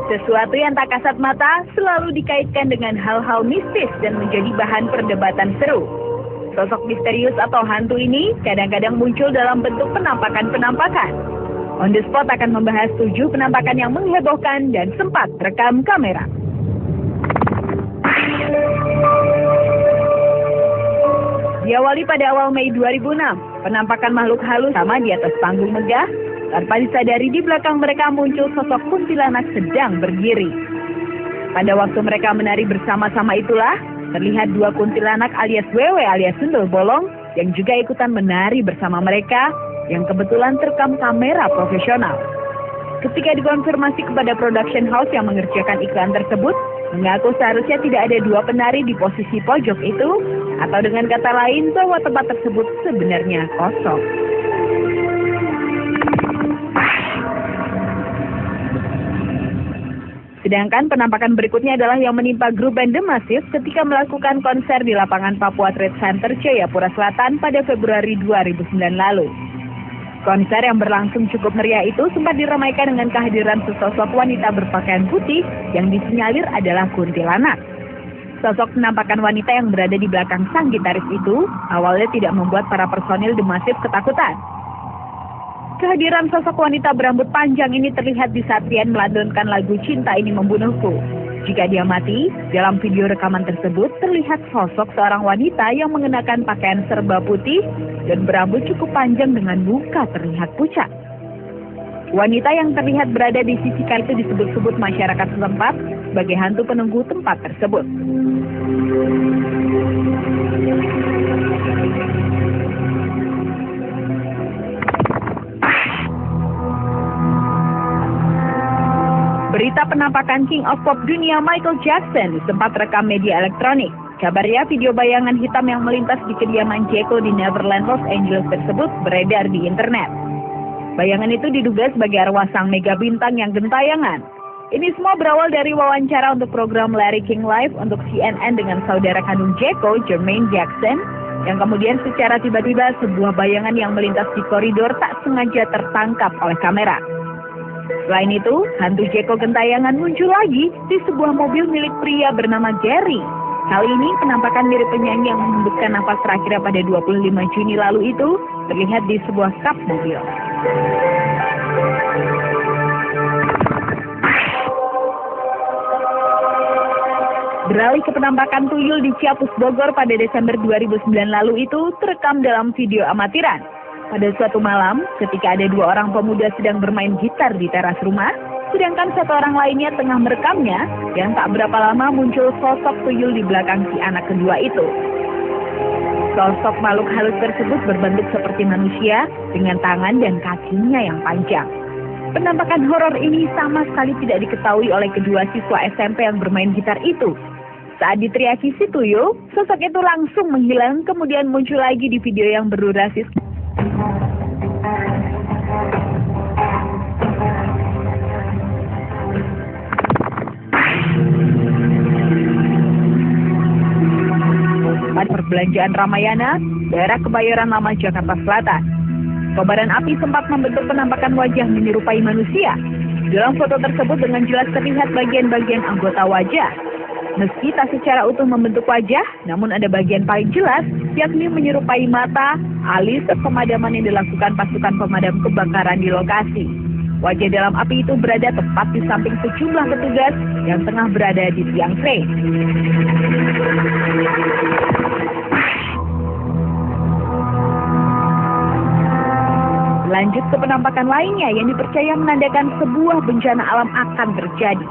Sesuatu yang tak kasat mata selalu dikaitkan dengan hal-hal mistis dan menjadi bahan perdebatan seru. Sosok misterius atau hantu ini kadang-kadang muncul dalam bentuk penampakan-penampakan. On the Spot akan membahas 7 penampakan yang menghebohkan dan sempat rekam kamera. Diawali pada awal Mei 2006, penampakan makhluk halus sama di atas panggung megah. Tanpa disadari di belakang mereka muncul sosok kuntilanak sedang berdiri. Pada waktu mereka menari bersama-sama itulah, terlihat 2 kuntilanak alias wewe alias sundel bolong yang juga ikutan menari bersama mereka yang kebetulan terekam kamera profesional. Ketika dikonfirmasi kepada production house yang mengerjakan iklan tersebut, mengaku seharusnya tidak ada 2 penari di posisi pojok itu, atau dengan kata lain bahwa tempat tersebut sebenarnya kosong. Sedangkan penampakan berikutnya adalah yang menimpa grup band The Massive ketika melakukan konser di lapangan Papua Trade Center Jayapura Selatan pada Februari 2009 lalu. Konser yang berlangsung cukup meriah itu sempat diramaikan dengan kehadiran sesosok wanita berpakaian putih yang disinyalir adalah kuntilanak. Sosok penampakan wanita yang berada di belakang sang gitaris itu awalnya tidak membuat para personil The Massive ketakutan. Kehadiran sosok wanita berambut panjang ini terlihat di saat Rian melantunkan lagu Cinta Ini Membunuhku. Jika dia mati, dalam video rekaman tersebut terlihat sosok seorang wanita yang mengenakan pakaian serba putih dan berambut cukup panjang dengan muka terlihat pucat. Wanita yang terlihat berada di sisi kali itu disebut-sebut masyarakat setempat sebagai hantu penunggu tempat tersebut. Berita penampakan King of Pop dunia Michael Jackson sempat rekam media elektronik. Kabarnya video bayangan hitam yang melintas di kediaman Jeko di Neverland, Los Angeles tersebut beredar di internet. Bayangan itu diduga sebagai arwah sang mega bintang yang gentayangan. Ini semua berawal dari wawancara untuk program Larry King Live untuk CNN dengan saudara kandung Jeko, Jermaine Jackson, yang kemudian secara tiba-tiba sebuah bayangan yang melintas di koridor tak sengaja tertangkap oleh kamera. Selain itu, hantu Jeko gentayangan muncul lagi di sebuah mobil milik pria bernama Gary. Kali ini penampakan mirip penyanyi yang menghembuskan nafas terakhirnya pada 25 Juni lalu itu terlihat di sebuah kap mobil. Beralih ke penampakan tuyul di Ciapus Bogor pada Desember 2009 lalu itu terekam dalam video amatiran. Pada suatu malam, ketika ada 2 orang pemuda sedang bermain gitar di teras rumah, sedangkan 1 orang lainnya tengah merekamnya, yang tak berapa lama muncul sosok tuyul di belakang si anak kedua itu. Sosok makhluk halus tersebut berbentuk seperti manusia dengan tangan dan kakinya yang panjang. Penampakan horor ini sama sekali tidak diketahui oleh kedua siswa SMP yang bermain gitar itu. Saat diteriaki si tuyul, sosok itu langsung menghilang kemudian muncul lagi di video yang berdurasi perbelanjaan Ramayana, daerah Kebayoran Lama, Jakarta Selatan. Kobaran api sempat membentuk penampakan wajah menyerupai manusia. Dalam foto tersebut dengan jelas terlihat bagian-bagian anggota wajah. Meski tak secara utuh membentuk wajah, namun ada bagian paling jelas, yakni menyerupai mata, alis, pemadaman yang dilakukan pasukan pemadam kebakaran di lokasi. Wajah dalam api itu berada tepat di samping sejumlah petugas yang tengah berada di tiang tray. Lanjut ke penampakan lainnya yang dipercaya menandakan sebuah bencana alam akan terjadi.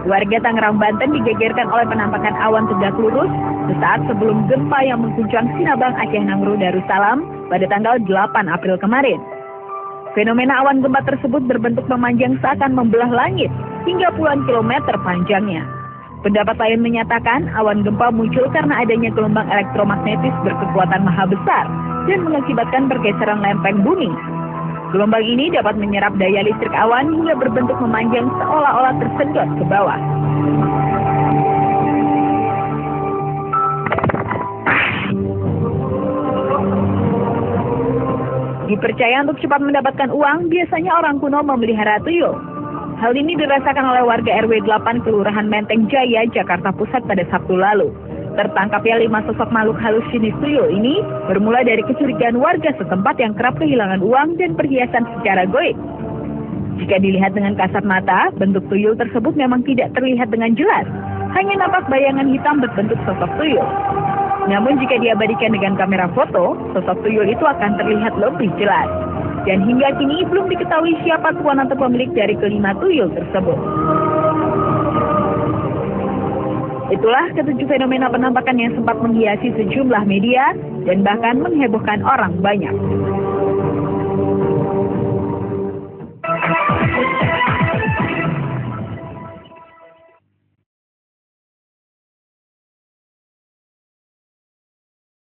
Warga Tangerang, Banten digegerkan oleh penampakan awan tegak lurus sesaat sebelum gempa yang mengguncang Sinabang, Aceh Nangro, Darussalam pada tanggal 8 April kemarin. Fenomena awan gempa tersebut berbentuk memanjang seakan membelah langit hingga puluhan kilometer panjangnya. Pendapat lain menyatakan awan gempa muncul karena adanya gelombang elektromagnetis berkekuatan maha besar dan mengakibatkan pergeseran lempeng bumi. Gelombang ini dapat menyerap daya listrik awan hingga berbentuk memanjang seolah-olah tersedot ke bawah. Dipercaya untuk cepat mendapatkan uang, biasanya orang kuno memelihara tuyul. Hal ini dirasakan oleh warga RW 8 Kelurahan Menteng Jaya, Jakarta Pusat pada Sabtu lalu. Tertangkapnya 5 sosok makhluk halus jenis tuyul ini bermula dari kecurigaan warga setempat yang kerap kehilangan uang dan perhiasan secara goib. Jika dilihat dengan kasat mata, bentuk tuyul tersebut memang tidak terlihat dengan jelas. Hanya nampak bayangan hitam berbentuk sosok tuyul. Namun jika diabadikan dengan kamera foto, sosok tuyul itu akan terlihat lebih jelas. Dan hingga kini belum diketahui siapa tuan atau pemilik dari kelima tuyul tersebut. Itulah ketujuh fenomena penampakan yang sempat menghiasi sejumlah media dan bahkan menghebohkan orang banyak.